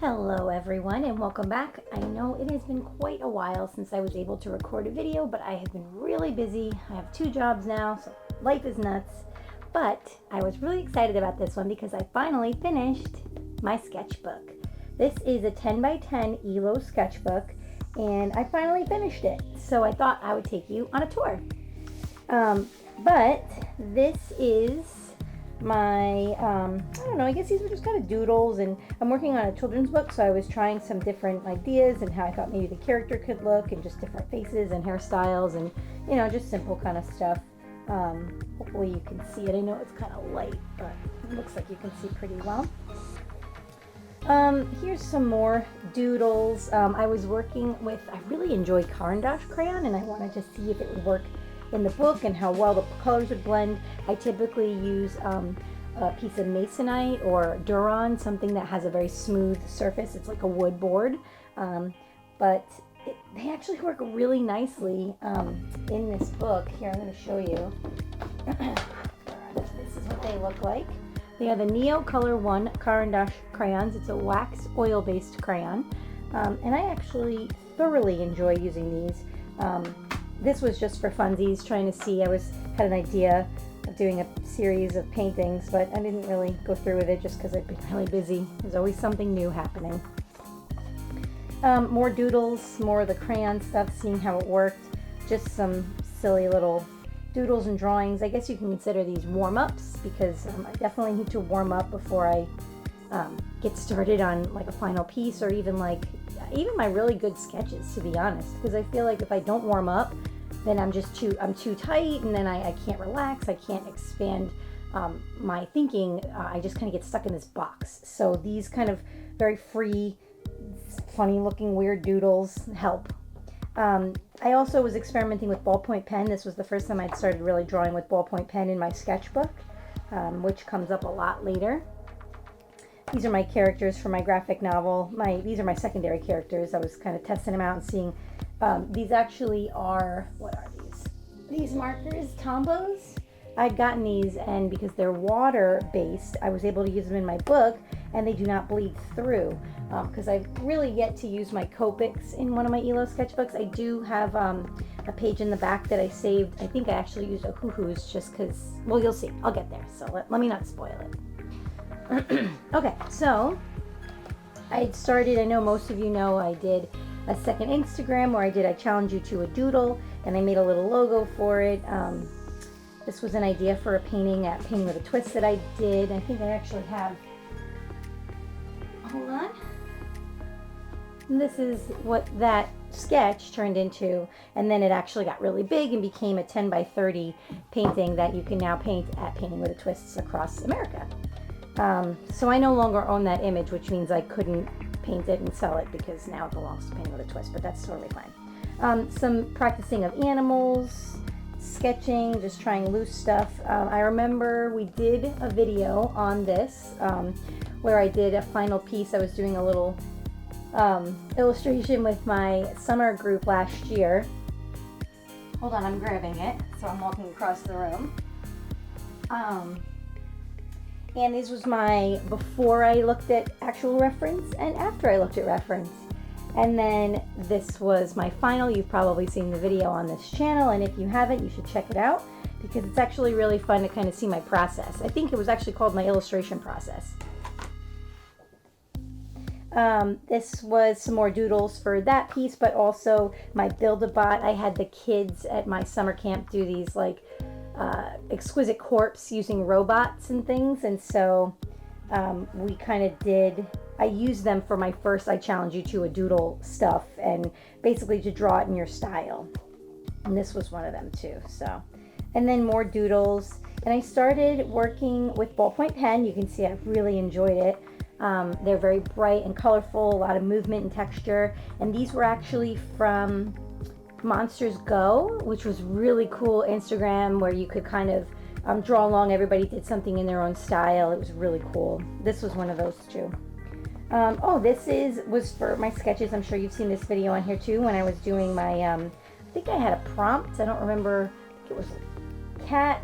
Hello everyone and welcome back. I know it has been quite a while since I was able to record a video, but I have been really busy. I have 2 jobs now, so life is nuts. But I was really excited about this one because I finally finished my sketchbook. This is a 10 by 10 Illo Sketchbook and I finally finished it. So I thought I would take you on a tour. But this is my, I don't know, I guess these were just kind of doodles, and I'm working on a children's book, so I was trying some different ideas and how I thought maybe the character could look, and just different faces and hairstyles, and, you know, just simple kind of stuff. Hopefully you can see it. I know it's kind of light, but it looks like you can see pretty well. Here's some more doodles. I was working with, I really enjoy crayon, and I wanted to see if it would work in the book and how well the colors would blend. I typically use a piece of masonite or Drawlloween, something that has a very smooth surface. It's like a wood board, but they actually work really nicely in this book. Here, I'm going to show you. This is what they look like. They are the Neo Color 1 crayons. It's a wax oil-based crayon, and I actually thoroughly enjoy using these. This was just for funsies, trying to see. Had an idea of doing a series of paintings, but I didn't really go through with it just because I've been really busy. There's always something new happening. More doodles, more of the crayon stuff, seeing how it worked. Just some silly little doodles and drawings. I guess you can consider these warm-ups because I definitely need to warm up before I get started on like a final piece, or even my really good sketches, to be honest, because I feel like if I don't warm up, then I'm too tight, and then I can't relax, I can't expand my thinking. I just kind of get stuck in this box. So these kind of very free, funny looking weird doodles help. I also was experimenting with ballpoint pen. This was the first time I'd started really drawing with ballpoint pen in my sketchbook, which comes up a lot later. These are my characters for my graphic novel. These are my secondary characters. I was kind of testing them out and seeing. These actually are, what are these? These markers, Tombos. I'd gotten these, and because they're water-based, I was able to use them in my book, and they do not bleed through. Because I've really yet to use my Copics in one of my Illo sketchbooks. I do have a page in the back that I saved. I think I actually used a hoo-hoos just because, well, you'll see. I'll get there, so let me not spoil it. Okay, so I'd started, I know most of you know, I did a second Instagram where I challenge you to a doodle, and I made a little logo for it. This was an idea for a painting with a twist that I did. I think I actually have, hold on. And this is what that sketch turned into, and then it actually got really big and became a 10 by 30 painting that you can now paint at Painting with a Twist across America. So I no longer own that image, which means I couldn't paint it and sell it because now it belongs to Painting with a Twist, but that's totally fine. Some practicing of animals, sketching, just trying loose stuff. I remember we did a video on this where I did a final piece. I was doing a little illustration with my summer group last year. Hold on, I'm grabbing it, so I'm walking across the room. And this was my before I looked at actual reference and after I looked at reference. And then this was my final. You've probably seen the video on this channel, and if you haven't, you should check it out because it's actually really fun to kind of see my process. I think it was actually called my illustration process. This was some more doodles for that piece, but also my Build-A-Bot. I had the kids at my summer camp do these like exquisite corpse using robots and things, and so we kind of did, I used them for my first I Challenge You to a Doodle stuff, and basically to draw it in your style, and this was one of them too. So, and then more doodles, and I started working with ballpoint pen. You can see I really enjoyed it. They're very bright and colorful, a lot of movement and texture, and these were actually from Monsters Go, which was really cool Instagram where you could kind of draw along. Everybody did something in their own style. It was really cool. This was one of those too. Oh, this was for my sketches. I'm sure you've seen this video on here too when I was doing my, I think I had a prompt. I don't remember. I think it was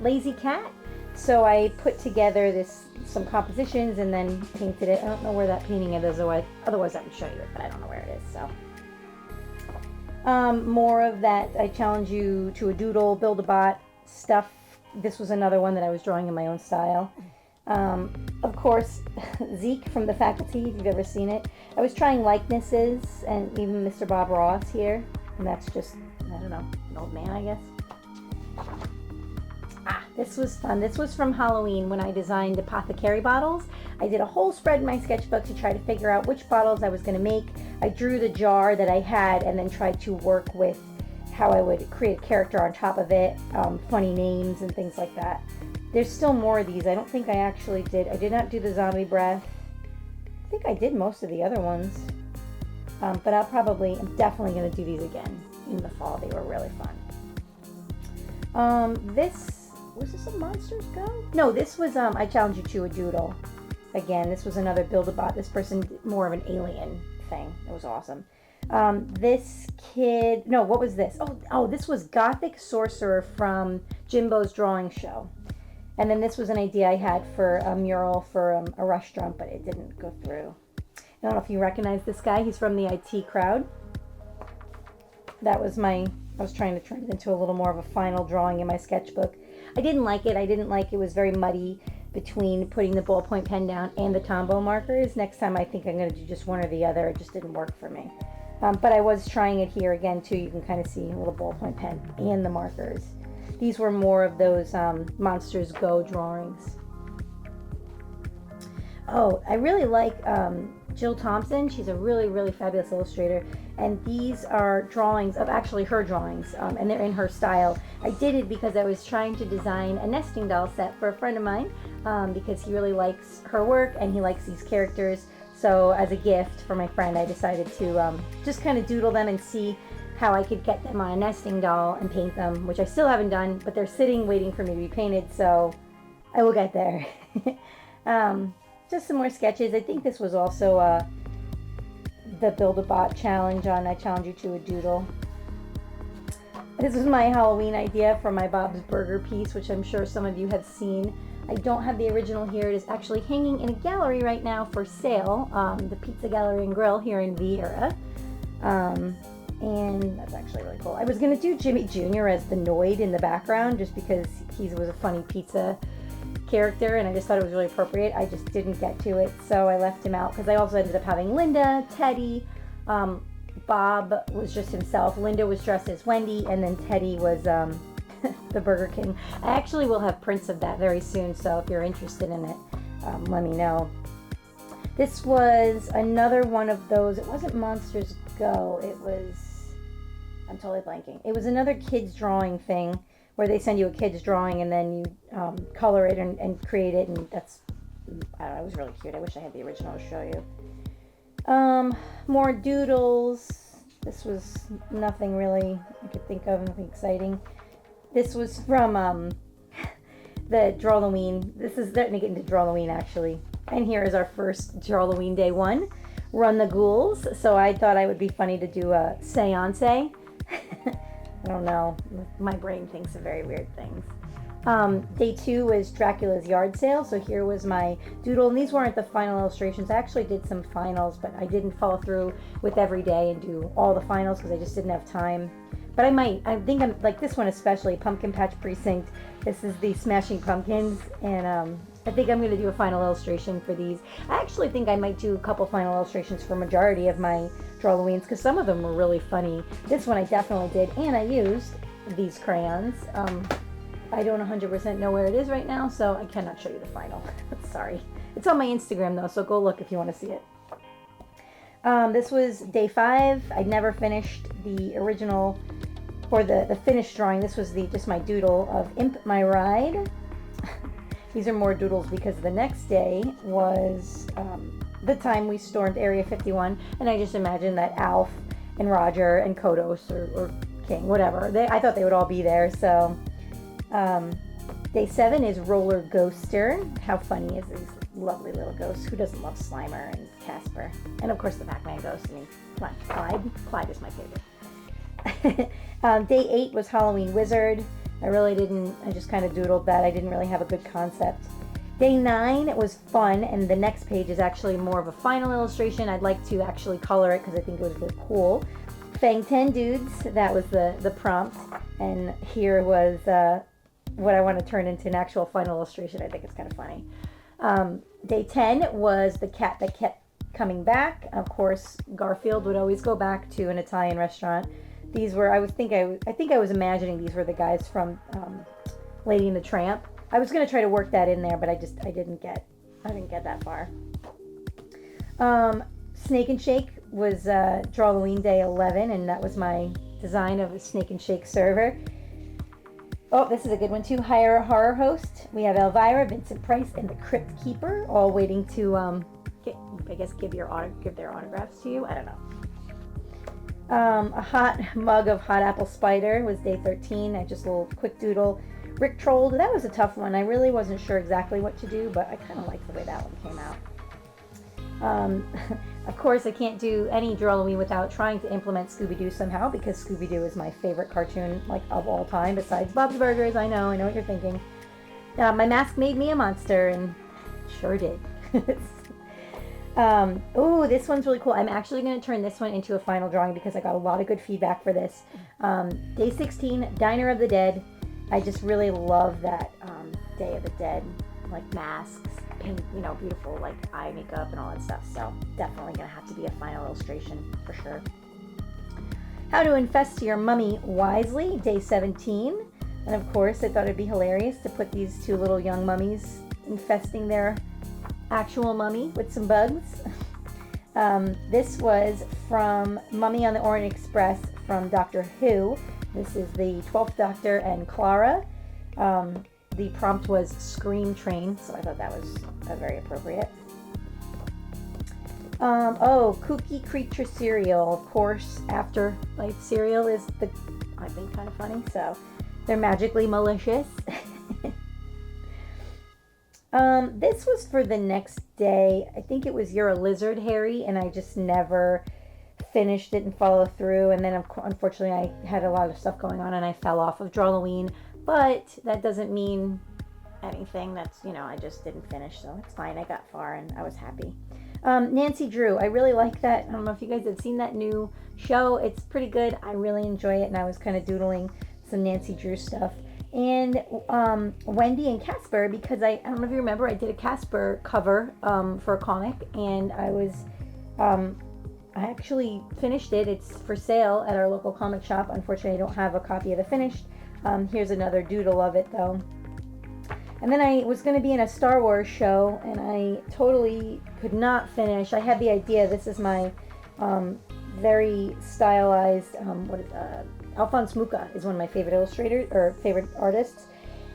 lazy cat. So I put together this some compositions and then painted it. I don't know where that painting is, otherwise I would show you it, but I don't know where it is. So more of that. I challenge you to a doodle, build a bot stuff. This was another one that I was drawing in my own style. Of course, Zeke from the faculty, if you've ever seen it. I was trying likenesses, and even Mr. Bob Ross here, and that's just, I don't know, an old man, I guess. This was fun. This was from Halloween when I designed apothecary bottles. I did a whole spread in my sketchbook to try to figure out which bottles I was going to make. I drew the jar that I had and then tried to work with how I would create a character on top of it, funny names and things like that. There's still more of these. I don't think I actually did. I did not do the zombie breath. I think I did most of the other ones. But I'm definitely going to do these again in the fall. They were really fun. Was this a Monsters Go? No, this was, I challenge you to a doodle. Again, this was another Build-A-Bot. This person did more of an alien thing. It was awesome. This kid, no, what was this? Oh, this was Gothic Sorcerer from Jimbo's drawing show. And then this was an idea I had for a mural for a restaurant, but it didn't go through. I don't know if you recognize this guy. He's from the IT crowd. That was I was trying to turn it into a little more of a final drawing in my sketchbook. I didn't like it. It was very muddy between putting the ballpoint pen down and the Tombow markers. Next time I think I'm going to do just one or the other. It just didn't work for me. But I was trying it here again too. You can kind of see a little ballpoint pen and the markers. These were more of those Monsters Go drawings. Oh, I really like Jill Thompson. She's a really, really fabulous illustrator. And these are drawings of actually her drawings, and they're in her style. I did it because I was trying to design a nesting doll set for a friend of mine because he really likes her work and he likes these characters. So as a gift for my friend, I decided to just kind of doodle them and see how I could get them on a nesting doll and paint them, which I still haven't done, but they're sitting waiting for me to be painted, so I will get there. Just some more sketches. I think this was also the Build-A-Bot challenge on I Challenge You to a Doodle. This was my Halloween idea for my Bob's Burger piece, which I'm sure some of you have seen. I don't have the original here. It is actually hanging in a gallery right now for sale, the Pizza Gallery and Grill here in Vieira. And that's actually really cool. I was going to do Jimmy Jr. as the Noid in the background just because he was a funny pizza character and I just thought it was really appropriate. I just didn't get to it, so I left him out because I also ended up having Linda, Teddy, Bob was just himself, Linda was dressed as Wendy, and then Teddy was the Burger King. I actually will have prints of that very soon, so if you're interested in it, let me know. This was another one of those, it wasn't Monsters Go, it was, I'm totally blanking. It was another kids drawing thing where they send you a kid's drawing and then you color it and create it, and that's, I don't know, it was really cute. I wish I had the original to show you. More doodles. This was nothing really I could think of, nothing exciting. This was from the Drawlloween. This is starting to get into Drawlloween actually. And here is our first Drawlloween day one. Run the Ghouls. So I thought I would be funny to do a seance. I don't know. My brain thinks of very weird things. Day two was Dracula's yard sale. So here was my doodle. And these weren't the final illustrations. I actually did some finals, but I didn't follow through with every day and do all the finals because I just didn't have time. But I might. I think I'm like this one especially, Pumpkin Patch Precinct. This is the Smashing Pumpkins. And I think I'm going to do a final illustration for these. I actually think I might do a couple final illustrations for majority of my Drawlloweens because some of them were really funny. This one I definitely did, and I used these crayons. I don't 100% know where it is right now, so I cannot show you the final. Sorry. It's on my Instagram though, so go look if you want to see it. This was day 5. I never finished the original or the finished drawing. This was just my doodle of Imp My Ride. These are more doodles because the next day was the time we stormed Area 51, and I just imagined that Alf and Roger and Kodos or King, whatever, I thought they would all be there. So day 7 is Roller Ghoster. How funny is these lovely little ghosts? Who doesn't love Slimer and Casper? And of course the Pac-Man ghost. I mean, come on, Clyde is my favorite. Day 8 was Halloween Wizard. I just kind of doodled that. I didn't really have a good concept. Day 9 was fun, and the next page is actually more of a final illustration. I'd like to actually color it because I think it was really cool. Fang 10 dudes, that was the prompt, and here was what I want to turn into an actual final illustration. I think it's kind of funny. Day 10 was the cat that kept coming back. Of course, Garfield would always go back to an Italian restaurant. These were, I think I was imagining these were the guys from Lady and the Tramp. I was going to try to work that in there, but I didn't get that far. Snake and Shake was Drawlloween Day 11, and that was my design of a Snake and Shake server. Oh, this is a good one too. Hire a horror host. We have Elvira, Vincent Price, and the Crypt Keeper, all waiting to give their autographs to you. I don't know. A hot mug of hot apple cider was day 13. I just a little quick doodle. Rick Trolled, that was a tough one. I really wasn't sure exactly what to do, but I kind of liked the way that one came out. Of course, I can't do any Drawlloween without trying to implement Scooby-Doo somehow, because Scooby-Doo is my favorite cartoon of all time, besides Bob's Burgers. I know what you're thinking. My mask made me a monster, and sure did. Oh, this one's really cool. I'm actually going to turn this one into a final drawing because I got a lot of good feedback for this. Day 16, Diner of the Dead. I just really love that Day of the Dead, masks, paint, beautiful eye makeup and all that stuff. So definitely gonna have to be a final illustration for sure. How to infest your mummy wisely, day 17. And of course, I thought it'd be hilarious to put these two little young mummies infesting their actual mummy with some bugs. This was from Mummy on the Orient Express from Doctor Who. This is the 12th Doctor and Clara. The prompt was Scream Train, so I thought that was very appropriate. Cookie Creature cereal. Of course, Afterlife cereal is I think, kind of funny, so they're magically malicious. This was for the next day. I think it was You're a Lizard, Harry, and I just never finished it and followed through, and then unfortunately I had a lot of stuff going on and I fell off of Drawlloween, but that doesn't mean anything. That's, I just didn't finish, so it's fine. I got far and I was happy. Nancy Drew, I really like that. I don't know if you guys have seen that new show. It's pretty good. I really enjoy it, and I was kind of doodling some Nancy Drew stuff. And Wendy and Casper, because I don't know if you remember, I did a Casper cover for a comic, and I actually finished it. It's for sale at our local comic shop. Unfortunately, I don't have a copy of the finished. Here's another doodle of it, though. And then I was going to be in a Star Wars show, and I totally could not finish. I had the idea. This is my very stylized, Alphonse Mucha is one of my favorite illustrators, or favorite artists.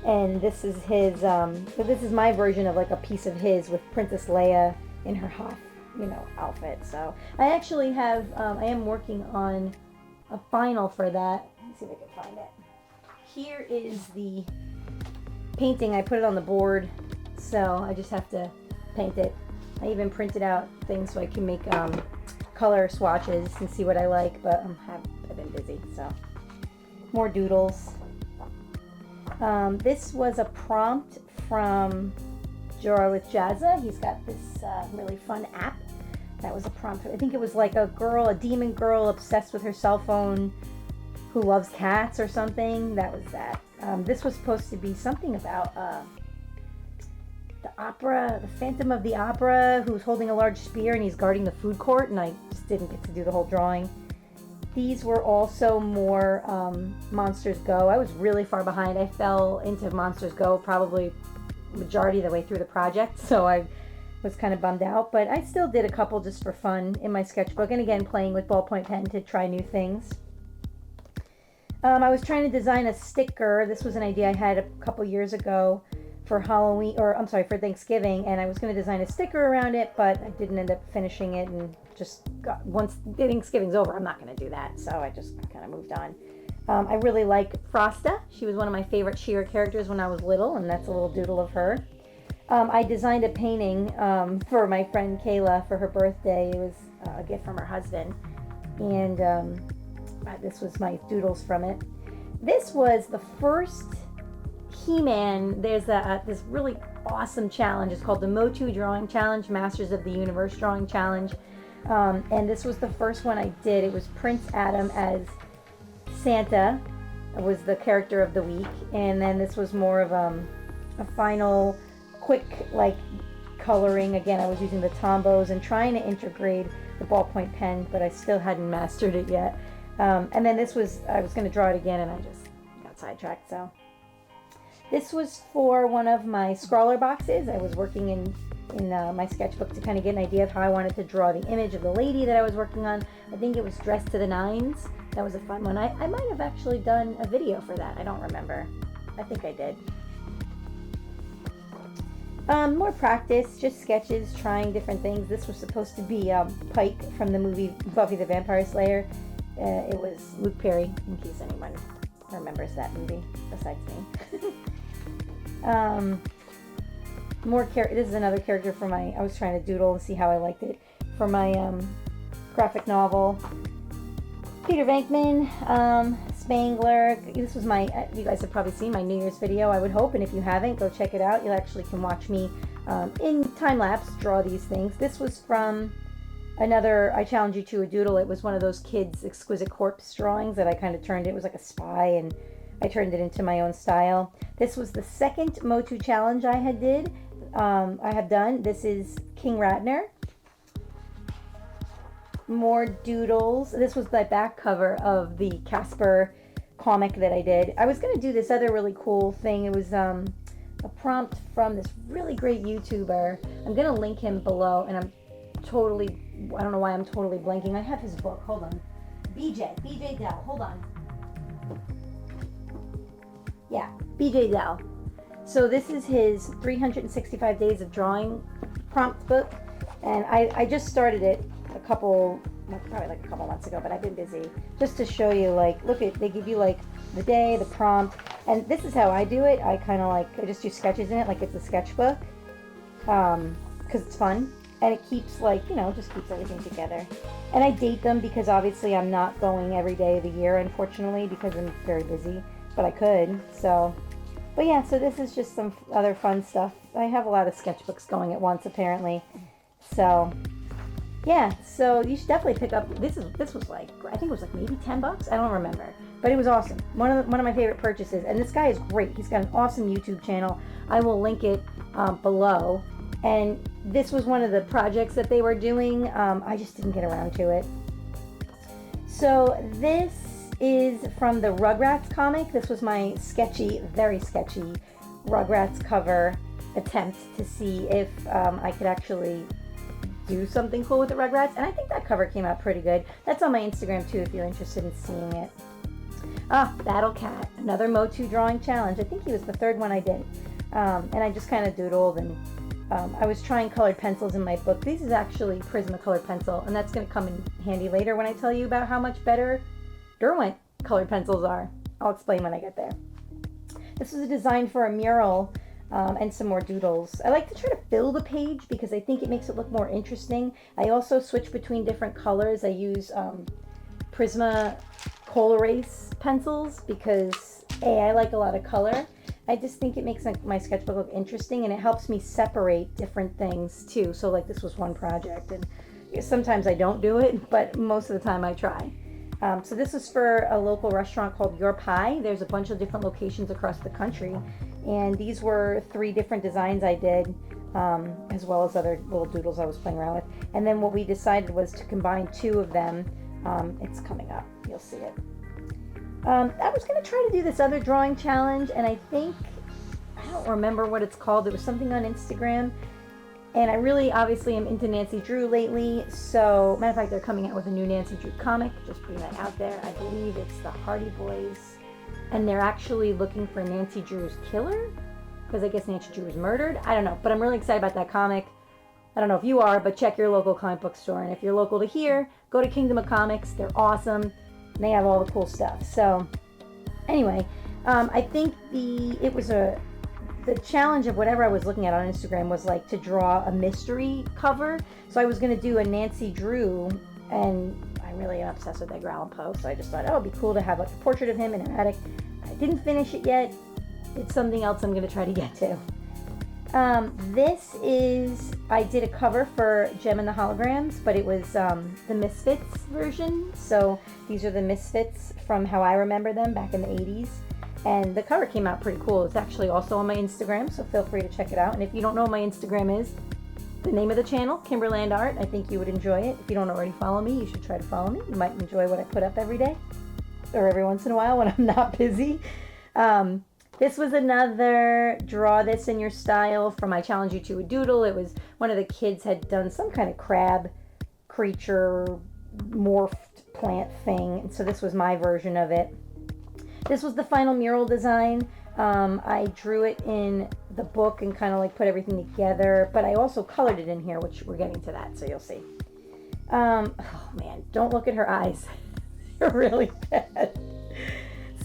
And this is his, this is my version of a piece of his with Princess Leia in her Hoth, outfit. So I actually have, I am working on a final for that. Let's see if I can find it. Here is the painting. I put it on the board, so I just have to paint it. I even printed out things so I can make color swatches and see what I like, but I've been busy, so more doodles. This was a prompt from Jora with Jazza. He's got this really fun app. That was a prompt. I think it was like a demon girl obsessed with her cell phone who loves cats or something. That was that. This was supposed to be something about the opera, the Phantom of the Opera, who's holding a large spear and he's guarding the food court, and I just didn't get to do the whole drawing. These were also more Monsters Go. I was really far behind. I fell into Monsters Go probably majority of the way through the project, so I was kind of bummed out, but I still did a couple just for fun in my sketchbook, and again playing with ballpoint pen to try new things. I was trying to design a sticker. This was an idea I had a couple years ago for Halloween, or I'm sorry, for Thanksgiving, and I was going to design a sticker around it, but I didn't end up finishing it, and once Thanksgiving's over, I'm not going to do that, so I just kind of moved on. I really like Frosta. She was one of my favorite She-Ra characters when I was little, and that's a little doodle of her. I designed a painting for my friend Kayla for her birthday. It was a gift from her husband, and this was my doodles from it. This was the first He-Man, there's this really awesome challenge. It's called the Motu Drawing Challenge, Masters of the Universe Drawing Challenge. And this was the first one I did. It was Prince Adam as Santa, was the character of the week. And then this was more of a final quick like coloring. Again, I was using the Tombos and trying to integrate the ballpoint pen, but I still hadn't mastered it yet. And then this was, I was going to draw it again and I just got sidetracked. So this was for one of my scrawler boxes. I was working in my sketchbook to kind of get an idea of how I wanted to draw the image of the lady that I was working on. I think it was Dressed to the Nines. That was a fun one. I might have actually done a video for that. I don't remember. I think I did. More practice, just sketches, trying different things. This was supposed to be Pike from the movie Buffy the Vampire Slayer. It was Luke Perry, in case anyone remembers that movie, besides me. This is another character for I was trying to doodle and see how I liked it, for my graphic novel. Peter Venkman, Spangler. This was you guys have probably seen my New Year's video, I would hope, and if you haven't, go check it out. You actually can watch me in time-lapse draw these things. This was from another I Challenge You to a Doodle. It was one of those kids' exquisite corpse drawings that I kind of turned. It was like a spy, and I turned it into my own style. This was the second Motu challenge I have done. This is King Ratner. More doodles. This was the back cover of the Casper comic that I did. I was going to do this other really cool thing. It was a prompt from this really great YouTuber. I'm going to link him below, and I don't know why I'm totally blanking. I have his book. Hold on. BJ Dell. Hold on. Yeah, BJ Dell. So this is his 365 Days of Drawing prompt book, and I just started it probably like a couple months ago, but I've been busy, just to show you, like, they give you like the day, the prompt, and this is how I do it. I kind of I just do sketches in it like it's a sketchbook, because it's fun, and it keeps just keeps everything together. And I date them because obviously I'm not going every day of the year, unfortunately, because I'm very busy, but I could. But yeah, so this is just some other fun stuff. I have a lot of sketchbooks going at once, apparently. So yeah, so you should definitely pick up. This was like, I think it was like maybe $10. I don't remember, but it was awesome. One of my favorite purchases. And this guy is great. He's got an awesome YouTube channel. I will link it below. And this was one of the projects that they were doing. I just didn't get around to it. So this is from the Rugrats comic. This was my very sketchy Rugrats cover attempt to see if I could actually do something cool with the Rugrats, and I think that cover came out pretty good. That's on my Instagram too if you're interested in seeing it. Battle Cat, another Motu drawing challenge. I think he was the third one I did, and I just kind of doodled, and I was trying colored pencils in my book. This is actually Prismacolor pencil, and that's going to come in handy later when I tell you about how much better Derwent colored pencils are. I'll explain when I get there. This was a design for a mural and some more doodles. I like to try to fill the page because I think it makes it look more interesting. I also switch between different colors. I use Prisma Coal Erase pencils because I like a lot of color. I just think it makes my sketchbook look interesting, and it helps me separate different things too. So like this was one project, and sometimes I don't do it, but most of the time I try. So this is for a local restaurant called Your Pie. There's a bunch of different locations across the country, and these were 3 different designs I did, as well as other little doodles I was playing around with. And then what we decided was to combine 2 of them. It's coming up. You'll see it. I was going to try to do this other drawing challenge, and I don't remember what it's called. There was something on Instagram, and I really obviously am into Nancy Drew lately. So, matter of fact, they're coming out with a new Nancy Drew comic. Just putting that out there. I believe it's the Hardy Boys, and they're actually looking for Nancy Drew's killer, because I guess Nancy Drew was murdered. I don't know, but I'm really excited about that comic. I don't know if you are, but check your local comic book store, and if you're local to here, go to Kingdom of Comics. They're awesome, and they have all the cool stuff. So, anyway, I think the challenge of whatever I was looking at on Instagram was like to draw a mystery cover. So I was going to do a Nancy Drew, and I really am obsessed with Edgar Allan Poe, so I just thought, oh, it'd be cool to have like a portrait of him in an attic. I didn't finish it yet. it's something else I'm going to try to get to. This is, I did a cover for Gem and the Holograms, but it was the Misfits version. So these are the Misfits from how I remember them back in the 80s. And the cover came out pretty cool. It's actually also on my Instagram, so feel free to check it out. And if you don't know what my Instagram is, the name of the channel, Kimberland Art. I think you would enjoy it. If you don't already follow me, you should try to follow me. You might enjoy what I put up every day or every once in a while when I'm not busy. This was another draw this in your style from I Challenge You to a Doodle. It was one of the kids had done some kind of crab creature morphed plant thing. And so this was my version of it. This was the final mural design. I drew it in the book and kind of like put everything together, but I also colored it in here, which we're getting to that, so you'll see. Oh man, don't look at her eyes. They're really bad.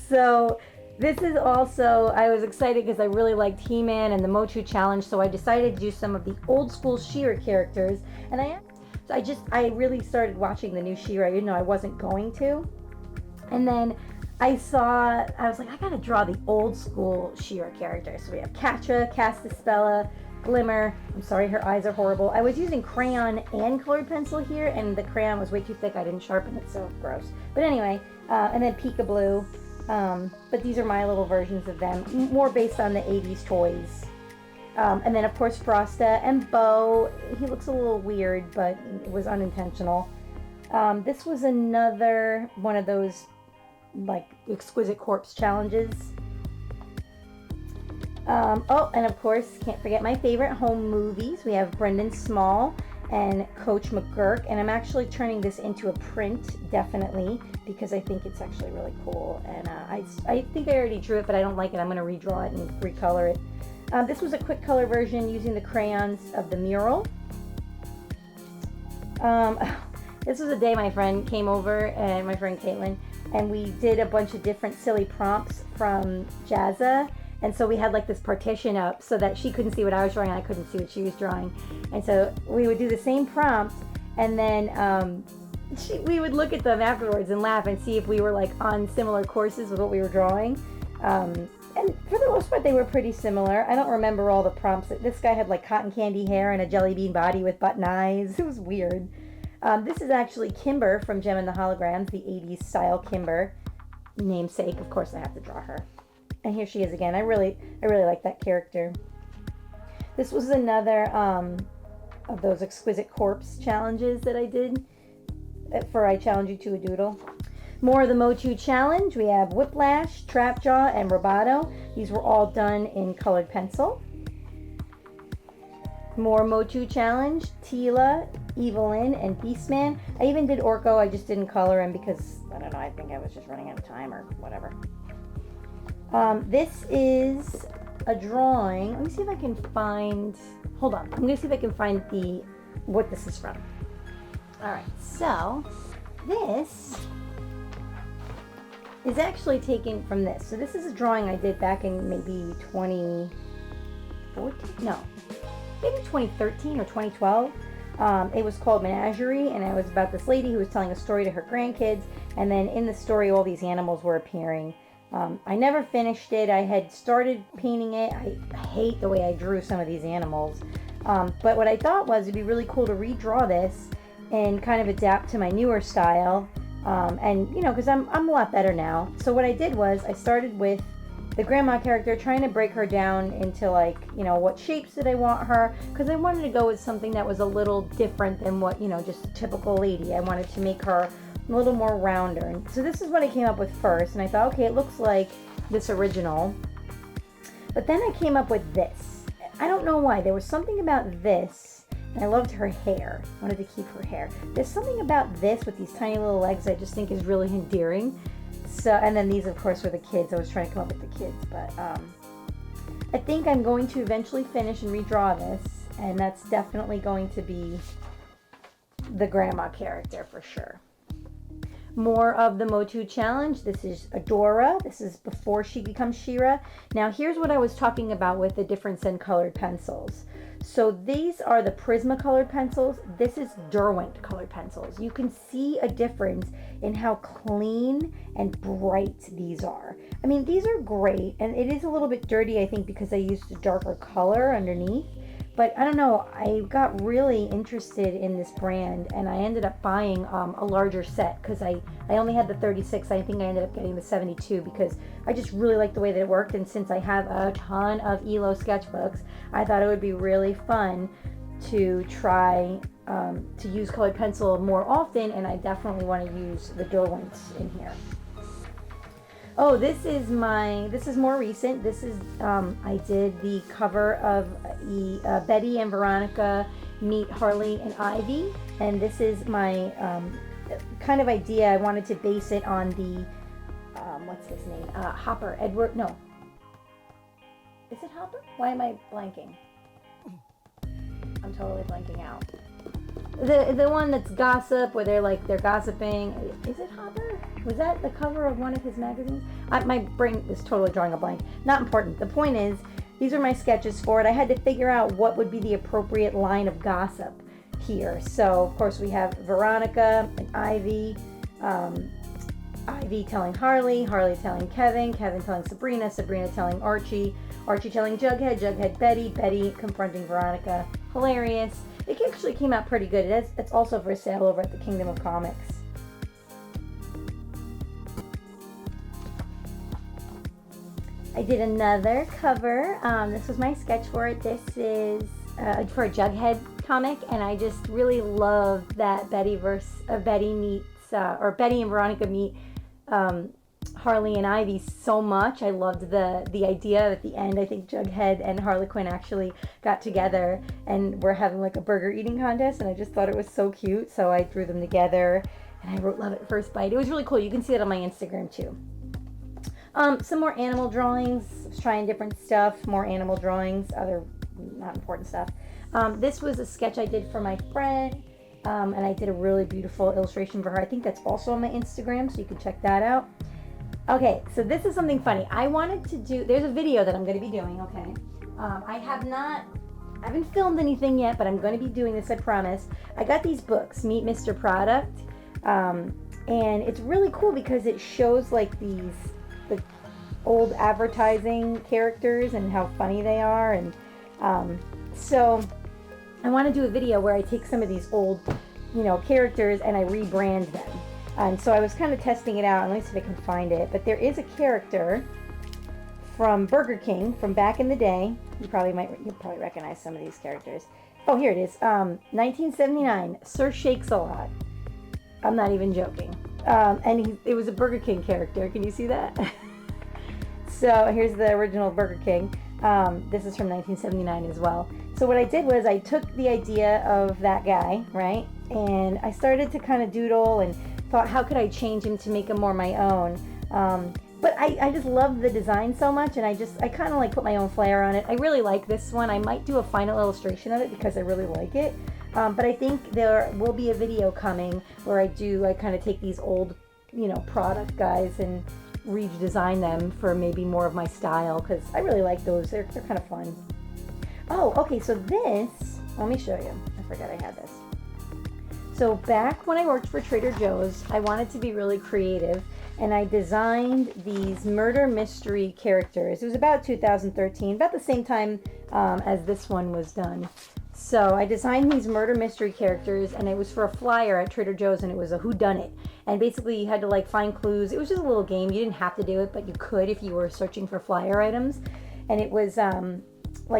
So this is also, I was excited because I really liked He-Man and the Motu Challenge, so I decided to do some of the old school She-Ra characters, and I really started watching the new She-Ra, even though I wasn't going to. And then I was like, I gotta draw the old school She-Ra characters. So we have Catra, Castaspella, Glimmer. I'm sorry, her eyes are horrible. I was using crayon and colored pencil here, and the crayon was way too thick. I didn't sharpen it, so gross. But anyway, and then Peekaboo. But these are my little versions of them, more based on the 80s toys. And then, of course, Frosta and Bo. He looks a little weird, but it was unintentional. This was another one of those like exquisite corpse challenges. Oh, and of course, can't forget my favorite home movies. We have Brendan Small and Coach McGurk, and I'm actually turning this into a print, definitely, because I think it's actually really cool. And I think I already drew it, but I don't like it. I'm going to redraw it and recolor it. This was a quick color version using the crayons of the Mural. This was a day my friend came over, and my friend Caitlin, and we did a bunch of different silly prompts from Jazza. And so we had like this partition up so that she couldn't see what I was drawing and I couldn't see what she was drawing. And so we would do the same prompt, and then we would look at them afterwards and laugh and see if we were like on similar courses with what we were drawing. And for the most part, they were pretty similar. I don't remember all the prompts. This guy had like cotton candy hair and a jelly bean body with button eyes. It was weird. This is actually Kimber from Gem and the Holograms, the 80s style Kimber namesake. Of course, I have to draw her. And here she is again. I really like that character. This was another of those exquisite corpse challenges that I did for I Challenge You to a Doodle. More of the Motu Challenge. We have Whiplash, Trapjaw, and Roboto. These were all done in colored pencil. More Motu Challenge, Tila, Evelyn, and Beastman. I even did Orko. I just didn't color him because, I don't know, I think I was just running out of time or whatever. This is a drawing. Let me see if I can find, hold on. I'm going to see if I can find what this is from. All right, so this is actually taken from this. So this is a drawing I did back in maybe 2014, no, maybe 2013 or 2012. It was called Menagerie, and it was about this lady who was telling a story to her grandkids, and then in the story all these animals were appearing. I never finished it. I had started painting it. I hate the way I drew some of these animals. But what I thought was it'd be really cool to redraw this and kind of adapt to my newer style. And, you know, because I'm a lot better now. So what I did was I started with the grandma character, trying to break her down into, like, you know, what shapes did I want her. Because I wanted to go with something that was a little different than what, you know, just a typical lady. I wanted to make her a little more rounder. And so this is what I came up with first, and I thought, okay, it looks like this original. But then I came up with this. I don't know why. There was something about this, and I loved her hair. I wanted to keep her hair. There's something about this with these tiny little legs I just think is really endearing. So, and then these, of course, were the kids. I was trying to come up with the kids, but I think I'm going to eventually finish and redraw this, and that's definitely going to be the grandma character for sure. more of the Motu challenge. This is Adora. This is before she becomes Shira. Now here's what I was talking about with the difference in colored pencils. So these are the Prismacolor pencils. This is Derwent colored pencils. You can see a difference in how clean and bright these are. I mean, these are great, and it is a little bit dirty, I think, because I used a darker color underneath. But I don't know, I got really interested in this brand, and I ended up buying a larger set because I only had the 36. I think I ended up getting the 72 because I just really liked the way that it worked. And since I have a ton of Illo sketchbooks, I thought it would be really fun to try to use colored pencil more often, and I definitely want to use the Derwents in here. Oh, this is more recent. This is, I did the cover of Betty and Veronica meet Harley and Ivy. And this is my kind of idea. I wanted to base it on the, what's his name? Hopper, Edward, no. Is it Hopper? Why am I blanking? I'm totally blanking out. The one that's gossip, where they're gossiping. Is it Hopper? Was that the cover of one of his magazines? My brain is totally drawing a blank. Not important. The point is, these are my sketches for it. I had to figure out what would be the appropriate line of gossip here. So, of course, we have Veronica and Ivy. Ivy telling Harley, Harley telling Kevin, Kevin telling Sabrina, Sabrina telling Archie, Archie telling Jughead, Jughead Betty, Betty confronting Veronica. Hilarious. It actually came out pretty good. It's also for sale over at the Kingdom of Comics. I did another cover. This was my sketch for it. This is for a Jughead comic, and I just really love that Betty meets, or Betty and Veronica meet Harley and Ivy so much. I loved the idea at the end. I think Jughead and Harlequin actually got together and were having like a burger eating contest, and I just thought it was so cute, so I drew them together and I wrote love at first bite. It was really cool. You can see it on my Instagram too. Some more animal drawings. I was trying different stuff, more animal drawings, other not important stuff. This was a sketch I did for my friend, and I did a really beautiful illustration for her. I think that's also on my Instagram, so you can check that out. Okay, so this is something funny. I wanted to do, there's a video that I'm going to be doing, okay? I haven't filmed anything yet, but I'm going to be doing this, I promise. I got these books, Meet Mr. Product, and it's really cool because it shows like the old advertising characters and how funny they are, and so I want to do a video where I take some of these old, characters and I rebrand them. And so I was kind of testing it out, and let me see if I can find it. But there is a character from Burger King from back in the day. You'll probably recognize some of these characters. Oh, here it is. 1979. Sir Shakes-a-Lot. I'm not even joking. And it was a Burger King character. Can you see that? So here's the original Burger King. This is from 1979 as well. So what I did was I took the idea of that guy, right? And I started to kind of doodle and thought, how could I change him to make him more my own? But I just love the design so much, and I kind of like put my own flair on it. I really like this one. I might do a final illustration of it because I really like it. But I think there will be a video coming where I kind of take these old, product guys and redesign them for maybe more of my style, because I really like those. They're kind of fun. Oh, okay, so this, let me show you. I forgot I had this. So back when I worked for Trader Joe's, I wanted to be really creative, and I designed these murder mystery characters. It was about 2013, about the same time as this one was done. So I designed these murder mystery characters, and it was for a flyer at Trader Joe's, and it was a whodunit. And basically you had to find clues. It was just a little game. You didn't have to do it, but you could if you were searching for flyer items. And it was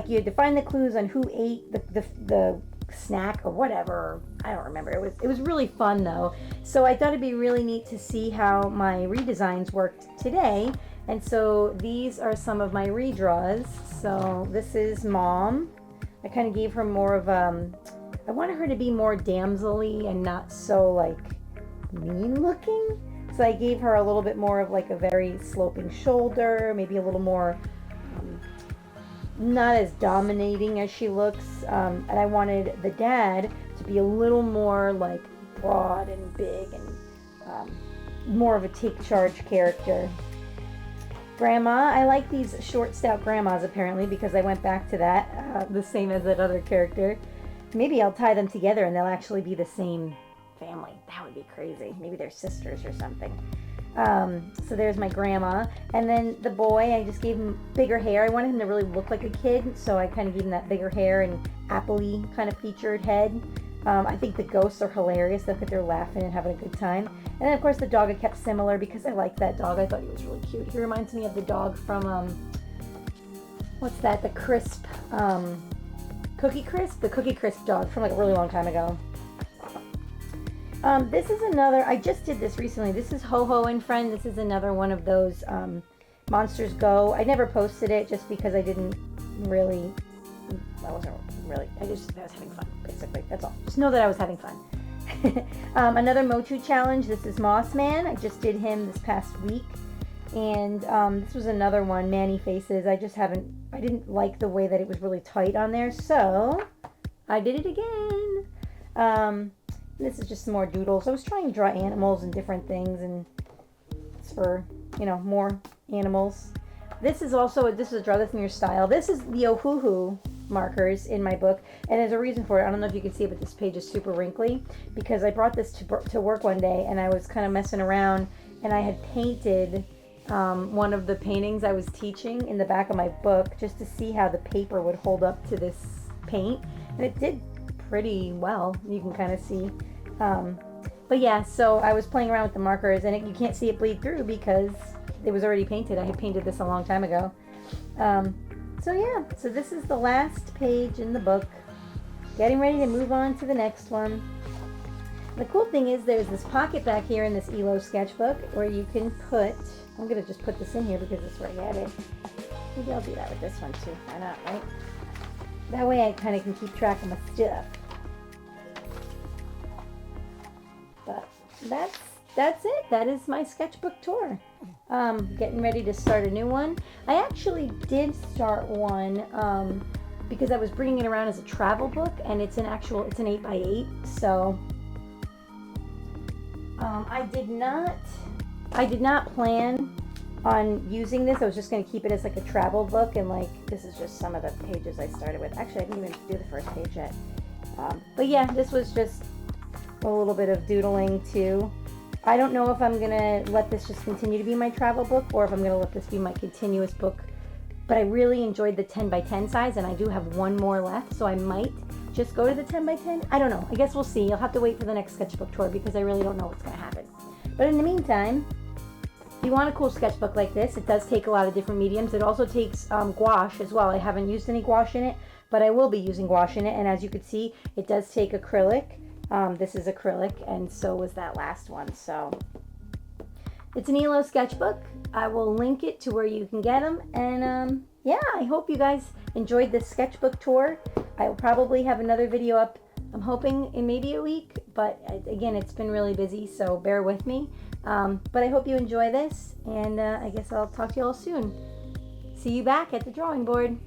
you had to find the clues on who ate the snack or whatever. I don't remember. It was really fun though. So I thought it'd be really neat to see how my redesigns worked today. And so these are some of my redraws. So this is Mom. I kind of gave her more of I wanted her to be more damsel-y and not so mean looking. So I gave her a little bit more of a very sloping shoulder, maybe a little more not as dominating as she looks, and I wanted the dad to be a little more broad and big and more of a take charge character. Grandma, I like these short, stout grandmas apparently because I went back to that, the same as that other character. Maybe I'll tie them together and they'll actually be the same family. That would be crazy. Maybe they're sisters or something. So there's my grandma. And then the boy, I just gave him bigger hair. I wanted him to really look like a kid, so I kind of gave him that bigger hair and apple-y kind of featured head. I think the ghosts are hilarious. Look at they're laughing and having a good time. And then of course the dog I kept similar because I liked that dog. I thought he was really cute. He reminds me of the dog from, what's that? The Crisp, Cookie Crisp? The Cookie Crisp dog from like a really long time ago. This is another, I just did this recently. This is Ho Ho and Friend. This is another one of those Monsters Go. I never posted it just because I wasn't really, I was having fun, basically. That's all. Just know that I was having fun. Another Motu challenge. This is Moss Man. I just did him this past week. And this was another one, Manny Faces. I didn't like the way that it was really tight on there, so I did it again. This is just some more doodles. I was trying to draw animals and different things, and it's for, more animals. This is a Draw This in Your Style. This is the Ohuhu markers in my book, and there's a reason for it. I don't know if you can see it, but this page is super wrinkly because I brought this to work one day, and I was kind of messing around, and I had painted one of the paintings I was teaching in the back of my book just to see how the paper would hold up to this paint, and it did pretty well. You can kind of see. But yeah, so I was playing around with the markers, and you can't see it bleed through because it was already painted. I had painted this a long time ago. So yeah, so this is the last page in the book. Getting ready to move on to the next one. The cool thing is there's this pocket back here in this Illo Sketchbook where you can put, I'm going to just put this in here because it's where I had it. Maybe I'll do that with this one too. Why not, right? That way I kind of can keep track of my stuff. But that's it. That is my sketchbook tour. Getting ready to start a new one. I actually did start one because I was bringing it around as a travel book, and it's an 8x8. So I did not plan on using this. I was just going to keep it as like a travel book, and like this is just some of the pages I started with. Actually, I didn't even do the first page yet. But yeah, this was just a little bit of doodling too. I don't know if I'm going to let this just continue to be my travel book or if I'm going to let this be my continuous book. But I really enjoyed the 10x10 size, and I do have one more left, so I might just go to the 10x10. I don't know. I guess we'll see. You'll have to wait for the next sketchbook tour because I really don't know what's going to happen. But in the meantime, if you want a cool sketchbook like this, it does take a lot of different mediums. It also takes gouache as well. I haven't used any gouache in it, but I will be using gouache in it. And as you can see, it does take acrylic. This is acrylic, and so was that last one. So it's an Illo sketchbook. I will link it to where you can get them. And yeah, I hope you guys enjoyed this sketchbook tour. I will probably have another video up, I'm hoping, in maybe a week. But again, it's been really busy, so bear with me. But I hope you enjoy this, and I guess I'll talk to you all soon. See you back at the drawing board.